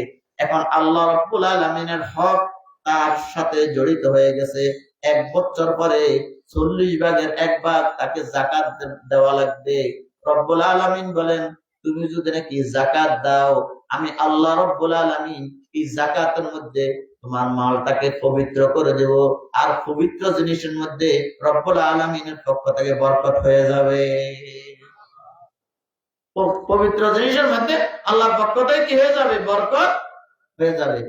এখন আল্লাহ রাব্বুল আলামিনের হক তার সাথে জড়িত হয়ে গেছে। 1 বছর পরে 40 ভাগের 1 ভাগ তাকে যাকাত দেওয়া লাগবে। রব্বুল আলামিন বলেন, তুমি যদি নাকি যাকাত দাও, আমি আল্লাহ রাব্বুল আলামিন এই যাকাতের মধ্যে তোমার মালটাকে পবিত্র করে দেব, আর পবিত্র জিনিসের মধ্যে রব্বুল আলামিনের পক্ষ থেকে বরকত হয়ে যাবে। পবিত্র জিনিসের মধ্যে আল্লাহর পক্ষ থেকে কি হয়ে যাবে? বরকত হয়ে যাবে।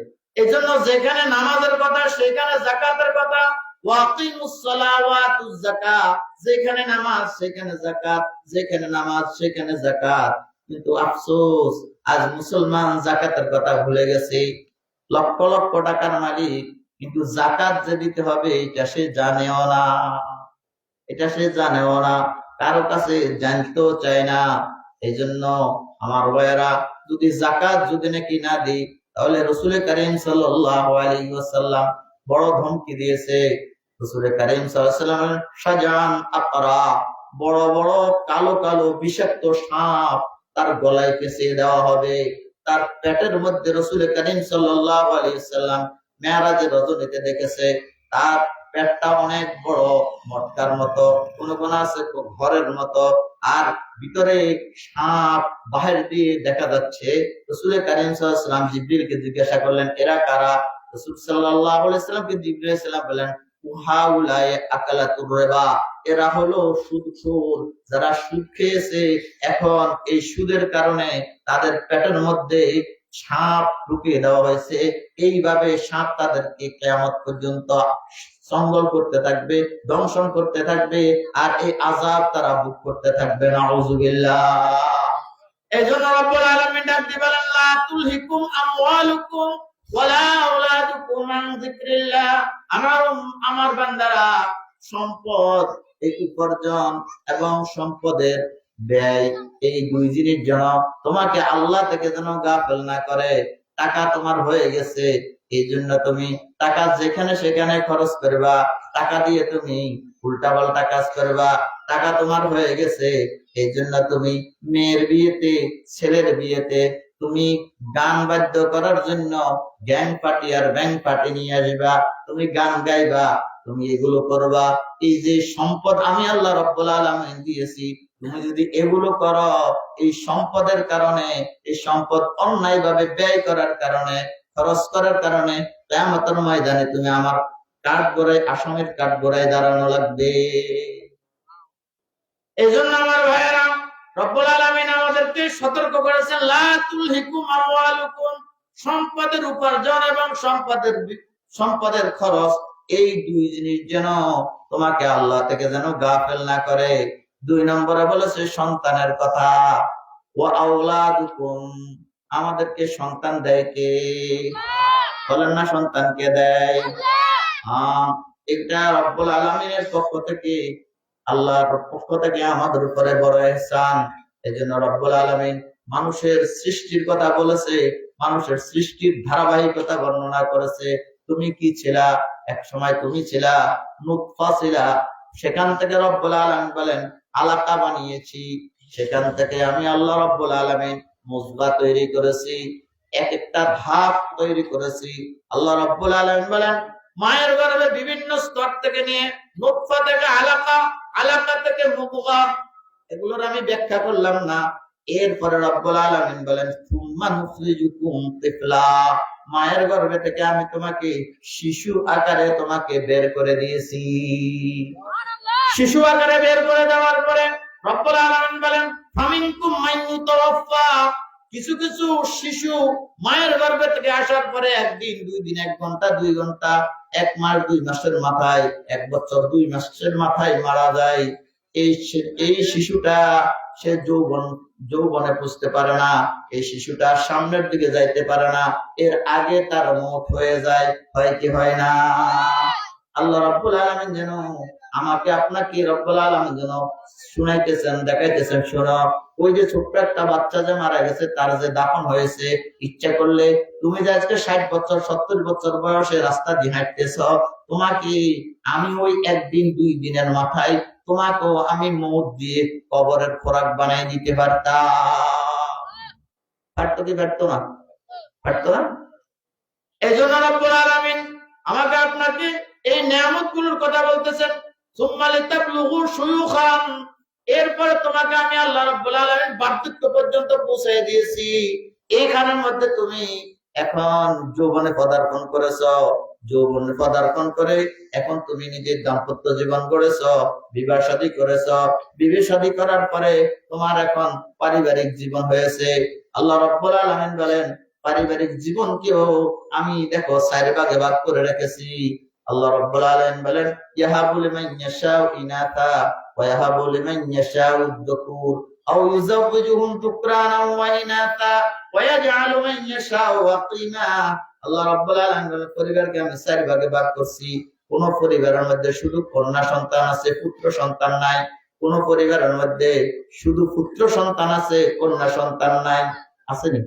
এই জন্য যেখানে নামাজের কথা সেখানে যাকাতের কথা। ওয়াকিমুস সালাহ ওয়া আতুজ যাকাত, যেখানে নামাজ সেখানে যাকাত, যেখানে নামাজ সেখানে যাকাত। কিন্তু আফসোস, আজ মুসলমান যাকাতের কথা ভুলে গেছে। লক্ষ লক্ষ টাকার মালিক, কিন্তু যাকাত যে দিতে হবে এটা সে জানেও না। কারো কাছে জানতেও চায় না। এই জন্য আমার ভাইয়েরা, যদি যাকাত যদি নাকি না দিই, তাহলে রাসূল কারীম সাল্লাল্লাহু আলাইহি ওয়াসাল্লাম বড় ধমকি দিয়েছে। রাসূল কারীম সাল্লাল্লাহু আলাইহি ওয়াসাল্লাম শাজান আকরা, বড় বড় কালো কালো বিষাক্ত সাপ তার গলায় পেঁচিয়ে দেওয়া হবে। তার পেটের মধ্যে রাসূল কারীম সাল্লাল্লাহু আলাইহি ওয়াসাল্লাম মেরাজের রজনীতে দেখেছে, তার পেটটা অনেক বড়, মটকার মতো, কোন কোন আছে ঘরের মতো, আর ভিতরে সাপ বাহির দিয়ে দেখা যাচ্ছে। রাসূল কারীম সাল্লাল্লাহু আলাইহি ওয়াসাল্লাম জিবরিলকে জিজ্ঞাসা করলেন, এরা কারা? রাসূল সাল্লাল্লাহু আলাইহি ওয়াসাল্লামকে জিবরিল আলাইহিস সালাম বলেন, উহাউলাই আকালাতুর রিবা, এরা হলো সুদখোর, যারা সুদ খেয়েছে। এখন এই সুদের কারণে তাদের পেটের মধ্যে সাপ ঢুকিয়ে দেওয়া হয়েছে। এইভাবে সাপ তাদেরকে কিয়ামত পর্যন্ত সংবল করতে থাকবে, দংশন করতে থাকবে, আর এই আযাব তারা ভোগ করতে থাকবে। নাউযুবিল্লাহ। এজন্য রব্বুল আলামিন ডাক দিয়ে বলেন, লা তুলহিকুম আমওয়ালুকুম ওয়ালা আওলাদুকুম আন যিকরিল্লাহ। আমার বান্দারা, সম্পদ, এই উপার্জন এবং সম্পদের ব্যয়, এই দুই জিনিস যেন তোমাকে আল্লাহ থেকে যেন গাফেল না করে। টাকা তোমার হয়ে গেছে, এই জন্য তুমি টাকা যেখানে সেখানে খরচ করবা, টাকা দিয়ে তুমি উল্টাপাল্টা কাজ করবা। টাকা তোমার হয়ে গেছে, এই জন্য তুমি মেয়ের বিয়েতে, ছেলের বিয়েতে তুমি গান বাদ্য করার জন্য গ্যাং পার্টি আর ব্যাংক পার্টি নিয়ে আসবা, তুমি গান গাইবা, তুমি এগুলো করবা। এই যে সম্পদ আমি আল্লাহ রাব্বুল আলামিন দিয়েছি, তুমি যদি এগুলো করো, এই সম্পদের কারণে, এই সম্পদ অন্যায় ভাবে ব্যয় করার কারণে, খরচ করার কারণে কিয়ামতের ময়দানে তুমি আমার কাঠ গড়ায়, আসামের কাঠ গড়ায় দাঁড়ানো লাগবে। এই জন্য আমার ভাইয়েরা, রব্বুল আলামিন আমাদেরকে সতর্ক করেছেন, লা তুলহিকুম আমওয়ালুকুম, সম্পদের উপার্জন এবং সম্পদের খরচ, এই দুই জিনিস যেন তোমাকে আল্লাহ থেকে যেন গাফেল না করে। 2 নম্বরে বলেছে সন্তানের কথা, ওয়া আওলাদুকুম, আমাদেরকে সন্তান দেয় কে? বলেন না, সন্তানকে দেয়। এটা রব্বুল আলামিনের পক্ষ থেকে, আল্লাহর পক্ষ থেকে আমাদের উপরে বড় ইহসান। এজন্য রব্বুল আলামিন মানুষের সৃষ্টির কথা বলেছে, মানুষের সৃষ্টির ধারাবাহিকতা বর্ণনা করেছে। তুমি কি ছিলা? এক সময় তুমি ছিলা নুতফা ছিলা, সেখান থেকে রব্বুল আলামিন বলেন আলাকা বানিয়েছি, সেখান থেকে আমি আল্লাহ রব্বুল আলামিন মুজগা তৈরি করেছি, এক একটা ধাপ তৈরি করেছি। আল্লাহ রব্বুল আলামিন বলেন মায়ের গর্ভে বিভিন্ন স্তর থেকে নিয়ে নুতফা থেকে আলাকা, আলাকা থেকে মুদগা, এগুলোর আমি ব্যাখ্যা করলাম না। এরপরে রব্বুল আলামিন বলেন সুম্মা নুখরিজুকুম তিফলা, মায়ের গর্ভে থেকে আমি তোমাকে শিশু আকারে তোমাকে বের করে দিয়েছি। শিশু আকারে বের করে দেওয়ার পরে রব্বুল আলামিন বলেন ফামিনকুম মান ইউতাওয়াফা, কিছু কিছু শিশু মায়ের গর্ভে থেকে আসার পরে 1 দিন 2 দিন, 1 ঘন্টা 2 ঘন্টা, 1 মাস 2 মাসের মাথায়, 1 বছর 2 মাসের মাথায় মারা যায়। এই শিশুটা সে যৌবনে পুষতে পারে না, এই শিশুটা সামনের দিকে যাইতে পারে না, এর আগে তার মওত হয়ে যায়। হয় কি হয় না? আল্লাহ রাব্বুল আলামিন যেন আমাকে আপনাকে রব্বুল আলামিন যেন শুনাইতেছেন, দেখাইতেছেন, শোনো, ওই যে ছোট্ট একটা বাচ্চা যে মারা গেছে, তার যে দাফন হয়েছে, ইচ্ছা করলে তুমি যে আজকে 60 বছর 70 বছর বয়সে রাস্তা দিয়ে হাঁটতেছ, তোমাকে আমি ওই 1 দিন 2 দিনের মাথায় তোমাকেও আমি মওত দিয়ে কবরের খোরাক বানাই দিতে পারতাম। পারতো কি পারতো না? পারতো না। এই জন্য রব্বুল আলামিন আমাকে আপনাকে এই নিয়ামতগুলোর কথা বলতেছেন, সুম্মা লিতাবলুগু শুয়ুখান, এরপরে তোমাকে আমি আল্লাহ রাব্বুল আলামিন বার্ধক্য পর্যন্ত পৌঁছে দিয়েছি। এইখানের মধ্যে তুমি এখন যৌবনে পদার্পণ করেছো, যৌবনে পদার্পণ করে এখন তুমি নিজের দাম্পত্য জীবন গড়েছো, বিবাহ শাদী করেছো, বিবাহ শাদী করার পরে তোমার এখন পারিবারিক জীবন হয়েছে। আল্লাহ রাব্বুল আলামিন বলেন পারিবারিক জীবনকেও আমি দেখো 4 ভাগে ভাগ করে রেখেছি। আল্লাহ রাব্বুল আলামিন বলেন ইয়াহাবু লিমান ইয়াশাউ ইনাতা ওয়া ইয়াহাবু লিমান ইয়াশাউ যুকুর আও ইউযাওয়িজুহুম যুকরানা ওয়া ইনাতা ওয়া ইয়াজআলু মান ইয়াশাউ ওয়াকিমা। আল্লাহ রাব্বুল আলামিন পরিবারকে আমি 4 ভাগে ভাগ করছি। কোন পরিবারের মধ্যে শুধু কন্যা সন্তান আছে, পুত্র সন্তান নাই। কোন পরিবারের মধ্যে শুধু পুত্র সন্তান আছে, কন্যা সন্তান নাই। আছে নি?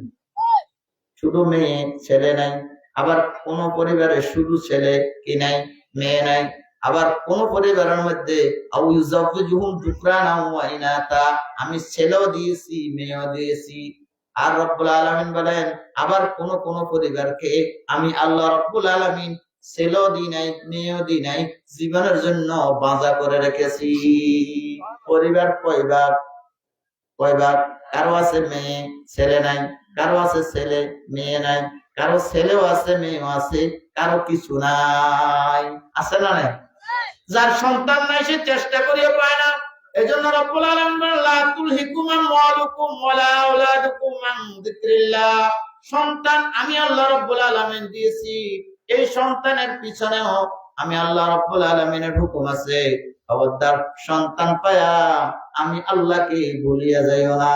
শুধু মেয়ে ছেলে নাই। আবার কোন পরিবারে শুধু ছেলে কি নাই, মেয়ে নাই। আবার কোন পরিবারের মধ্যে আমি ছেলেও দিয়েছি, মেয়েও দিয়েছি। আর রব্বুল আলামিন বলেন আবার কোন কোন পরিবারকে আমি আল্লাহ রব্বুল আলামিন ছেলেও দিই নাই, মেয়েও দিই নাই, জীবনের জন্য বাঁধা করে রেখেছি। পরিবার কয়বার? কারো আছে মেয়ে ছেলে নাই, কারো আছে ছেলে মেয়ে নাই, কারো ছেলেও আছে মেয়েও আছে, কারো কিছু নাই। আছে না নাই? যার সন্তান নাই সে চেষ্টা করিও পায় না। এজন্য রব্বুল আলামিন বলেন লা তুলহিকুম আমওয়ালুকুম ওয়ালা আওলাদুকুম আন যিকরিল্লাহ, সন্তান আমি আল্লাহ রব্বুল আলামিন দিয়েছি, এই সন্তানের পিছনেও আমি আল্লাহ রব্বুল আলামিনের হুকুম আছে। খবরদার সন্তান পায়া আমি আল্লাহকে ভুলিয়া যাইও না।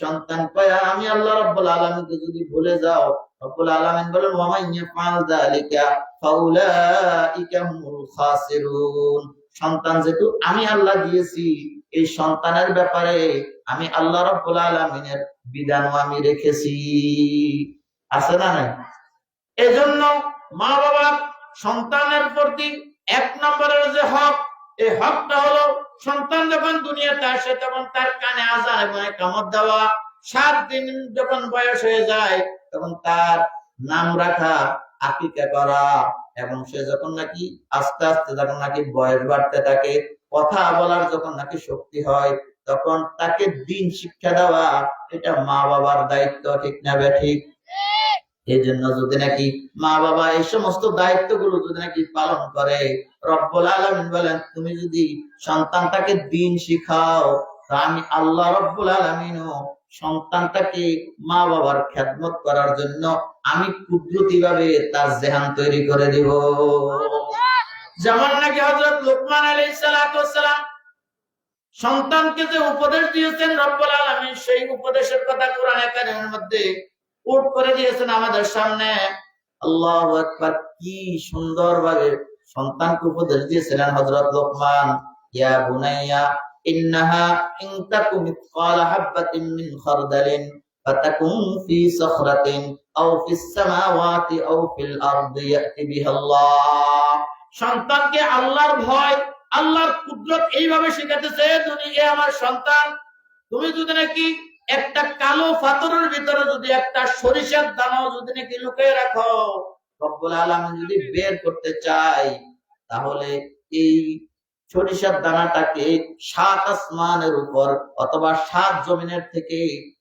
সন্তান পায়া আমি আল্লাহ রাব্বুল আলামিনকে যদি ভুলে যাও, রব্বুল আলামিন বলেন ওয়া মান ইয়াফআল যালিকা ফাউলাইকা হুমুল খাসিরুন। সন্তান যেহেতু আমি আল্লাহ দিয়েছি, এই সন্তানের ব্যাপারে আমি আল্লাহ রাব্বুল আলামিনের বিধানও আমি রেখেছি। আছে না নাই? এজন্য মা বাবার সন্তানের প্রতি এক নম্বরের যে হক, এই হকটা হলো সন্তান যখন দুনিয়াতে আসে তখন তার কানে আযান এবং ইকামত দেওয়া। 7 দিন যখন বয়স হয়ে যায় তখন তার নাম রাখা, আকিকা করা, এবং সে যখন নাকি আস্তে আস্তে যখন নাকি বয়স বাড়তে থাকে, কথা বলার যখন নাকি শক্তি হয়, তখন তাকে দ্বীন শিক্ষা দেওয়া, এটা মা বাবার দায়িত্ব। ঠিক না ঠিক? এই জন্য যদি নাকি মা বাবা এই সমস্ত দায়িত্বগুলো যদি নাকি পালন করে, রব্বুল আলামিন বলেন তুমি যদি সন্তানটাকে দ্বীন শিখাও, তা আমি আল্লাহ রব্বুল আলামিনও সন্তানটাকে মা বাবার খেদমত করার জন্য আমি কুদরতি ভাবে তার জেহান তৈরি করে দিব। যেমন নাকি হযরত লুকমান আলাইহিস সালাম সন্তানকে যে উপদেশ দিয়েছেন রব্বুল আলামিন, সেই উপদেশের কথা কোরআনে কারীমের মধ্যে কোট করে দিয়েছেন আমাদের সামনে। আল্লাহু আকবার, কি সুন্দরভাবে সন্তানকে উপদেশ দিয়েছিলেন হযরত লুকমান। ইয়া বুনাইয়া ইন্নাহা ইন তাকু মিসকালা হাববাতিন মিন খারদালিন ফাতাকুন ফি সাখরাতিন আও ফিস সামাওয়াতি আও ফিল আরদি ইয়াতি বিহাল্লাহ। সন্তানকে আল্লাহর ভয়, আল্লাহর কুদরত এইভাবে শেখাতেছে, দুনিয়া আমার সন্তান, তুমি যদি নাকি একটা কালো পাথরের ভিতরে যদি একটা সরিষার দানাও যদি নাকি লুকিয়ে রাখো, রব্বুল আলামিন যদি বের করতে চায়, তাহলে এই সরিষার দানাটাকে 7 আসমানের উপর অথবা 7 জমিনের থেকে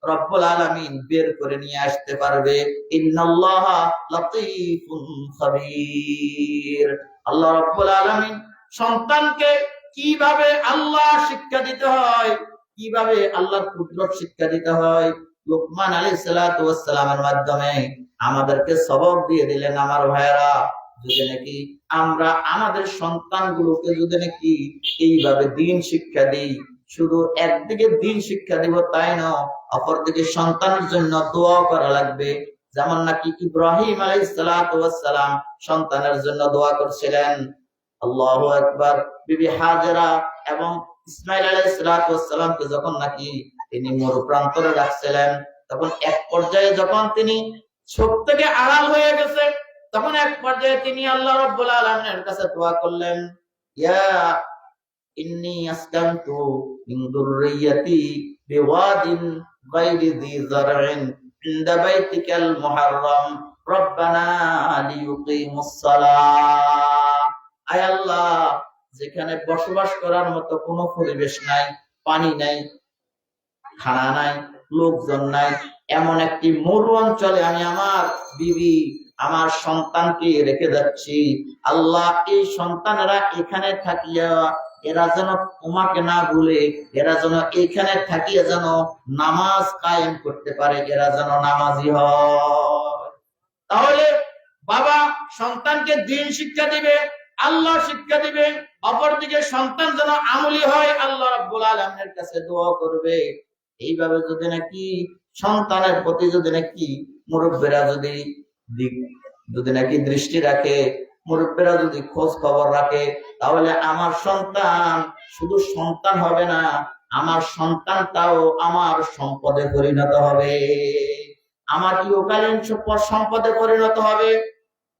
রব্বুল আলামিন বের করে নিয়ে আসতে পারবে। ইন্নাল্লাহা লাতীফুন খাবীর। আল্লাহ রব্বুল আলামিন সন্তানকে কিভাবে আল্লাহ শিক্ষা দিতে হয়, কিভাবে আল্লাহর কুদরত শিক্ষা দিতে হয়, লুকমান আলাইহিস সালাতু ওয়াস সালামের মাধ্যমে আমাদেরকে সবক দিয়ে দিলেন। আমার ভাইয়েরা, যদি নাকি আমরা আমাদের সন্তানগুলোকে যদি নাকি এইভাবে দ্বীন শিক্ষা দিই, শুধু একদিকে দ্বীন শিক্ষা দিব তাই না, অপরদিকে সন্তানের জন্য দোয়া করা লাগবে। যেমন নাকি ইব্রাহিম আলাইহিস সালাতু ওয়াস সালাম সন্তানের জন্য দোয়া করছিলেন। আল্লাহু আকবার। বিবি হাজেরা এবং ইসমাইল আলাইহিস সালাতু ওয়াস সালামকে যখন নাকি তিনি মরু প্রান্তরে রাখছিলেন, তখন এক পর্যায়ে যখন তিনি চোখ থেকে আড়াল হয়ে গেছে, তখন এক পর্যায়ে তিনি আল্লাহ রাব্বুল আলামিনের কাছে দোয়া করলেন, ইয়া ইন্নী আসকানতু মিন যুররিয়াতি বিওয়াদিন গায়রি যী যারইন ইনদা বাইতিকাল মুহাররাম রব্বানা লিয়ুকিমুস সালাহ। আয় আল্লাহ, যেখানে বসবাস করার মতো কোনো পরিবেশ নাই, পানি নাই, খানা নাই, লোকজন নাই, এমন একটি মরু অঞ্চলে আমি আমার বিবি, আমার সন্তানকে রেখে যাচ্ছি। আল্লাহ, এই সন্তানেরা এখানে থাকিয়া এরা যেন তোমাকে না ভুলে, এরা যেন এখানে থাকিয়া যেন নামাজ কায়েম করতে পারে, এরা যেন নামাজি হয়। তাহলে বাবা সন্তানকে দ্বীন শিক্ষা দিবে, আল্লাহ শিক্ষা দিবে, অপরদিকে সন্তান যেন আমলি হয়, আল্লাহ রাব্বুল আলামিনের কাছে দোয়া করবে। এইভাবে যদি নাকি সন্তানের প্রতি যদি নাকি মুরব্বীরা যদি নাকি দৃষ্টি রাখে, মুরব্বীরা যদি খোঁজ খবর রাখে, তাহলে আমার সন্তান শুধু সন্তান হবে না, আমার সন্তানটাও আমার সম্পদে পরিণত হবে, আমার ইহকালীন সম্পদে পরিণত হবে,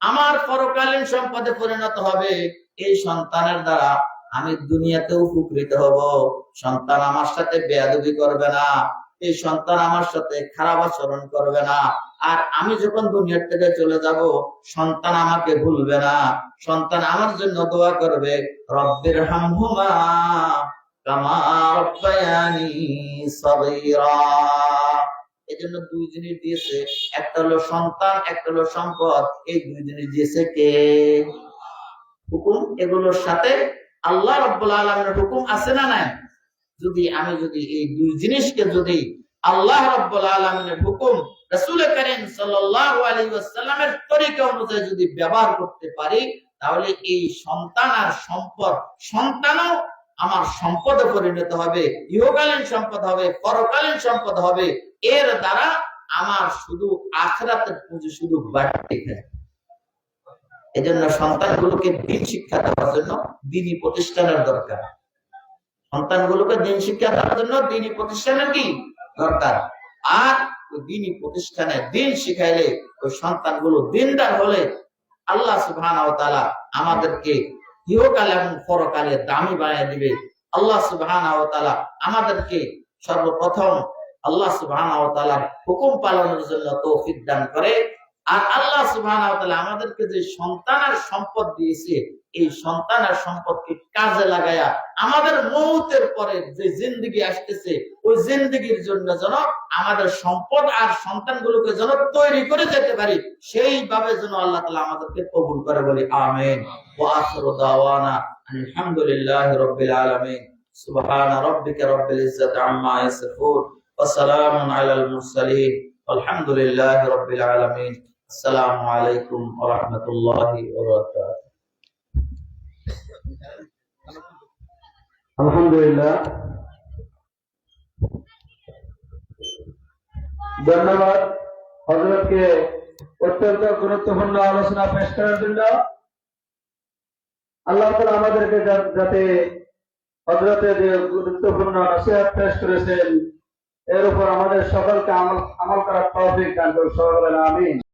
আমার পরকালীন সম্পদে পরিণত হবে। এই সন্তানের দ্বারা আমি দুনিয়াতে উপকৃত হব। সন্তান আমার সাথে বেয়াদবি করবে না, এই সন্তান আমার সাথে খারাপ আচরণ করবে না, আর আমি যখন দুনিয়ার থেকে চলে যাব, সন্তান আমাকে ভুলবে না, সন্তান আমার জন্য দোয়া করবে, রব্বির হামহুমা কামা রাব্বায়ানি সগীরা। এজন্য দুই জিনিস দিয়েছে, একটা হলো সন্তান, একটা হলো সম্পদ। এই দুই জিনিস দিয়েছে কে? হুকুম। এগুলোর সাথে আল্লাহ রাব্বুল আলামিনের হুকুম আছে না নাই? আমি যদি এই দুই জিনিসকে যদি আল্লাহ রাব্বুল আলামিনের হুকুম, রাসূল কারীম সাল্লাল্লাহু আলাইহি ওয়াসাল্লামের তরিকা অনুযায়ী যদি ব্যবহার করতে পারি, তাহলে এই সন্তান আর সম্পদ, সন্তানও আমার সম্পদে পরিণত হবে, ইহকালীন সম্পদ হবে, পরকালীন সম্পদ হবে। এর দ্বারা আমার শুধু আখিরাতের পুঁজি শুধু বাড়তে খায়। এই জন্য সন্তানগুলোকে দিন শিক্ষা দেওয়ার জন্য দিনী প্রতিষ্ঠানের দরকার। সন্তানগুলোকে দিন শিক্ষা দেওয়ার জন্য দিনী প্রতিষ্ঠানের কি দরকার। আর ওই দিনী প্রতিষ্ঠানে দিন শিখাইলে ওই সন্তানগুলো দিনদার হলে আল্লাহ সুবহানাহু ওয়া তাআলা আমাদেরকে ইহকাল এবং পরকালে দামি বানিয়ে দিবে। আল্লাহ সুবহানাহু ওয়া তাআলা আমাদেরকে সর্বপ্রথম আল্লাহ সুবহানাহু ওয়া তাআলার হুকুম পালনের জন্য তৌফিক দান করে। আর আল্লাহ সুবহানাহু ওয়া তাআলা আমাদেরকে যে সন্তানের সম্পদ দিয়েছে, এই সন্তানের সম্পদকে কাজে লাগায়া আমাদের মৌতের পরে যে জিন্দেগি আসতেছে ওই জিন্দেগির জন্য যেন আমাদের সম্পদ আর সন্তানগুলোকে যেন তৈরি করে যেতে পারি, সেইভাবে যেন আল্লাহ তাআলা আমাদেরকে কবুল করে, বলি আমিন। ওয়া আখিরু দাওয়ানা আলহামদুলিল্লাহি রাব্বিল আলামিন। সুবহান রাব্বিকা রাব্বিল ইজ্জাতি আম্মা ইয়াসিফুন ওয়া সালামুন আলাল মুরসালিন আলহামদুলিল্লাহি রাব্বিল আলামিন। আসসালামু আলাইকুম ওয়া রাহমাতুল্লাহি ওয়া বারাকাতুহু। আলহামদুলিল্লাহ, ধন্যবাদ হযরতকে অত্যন্ত গুরুত্বপূর্ণ আলোচনা পেশ করার জন্য। আল্লাহ তাআলা আমাদেরকে যাতে হযরতের যে গুরুত্বপূর্ণ নসিহত পেশ করেছেন এর উপর আমাদের সকলকে আমল করার তৌফিক দান করুন। সকলে বলেন আমিন।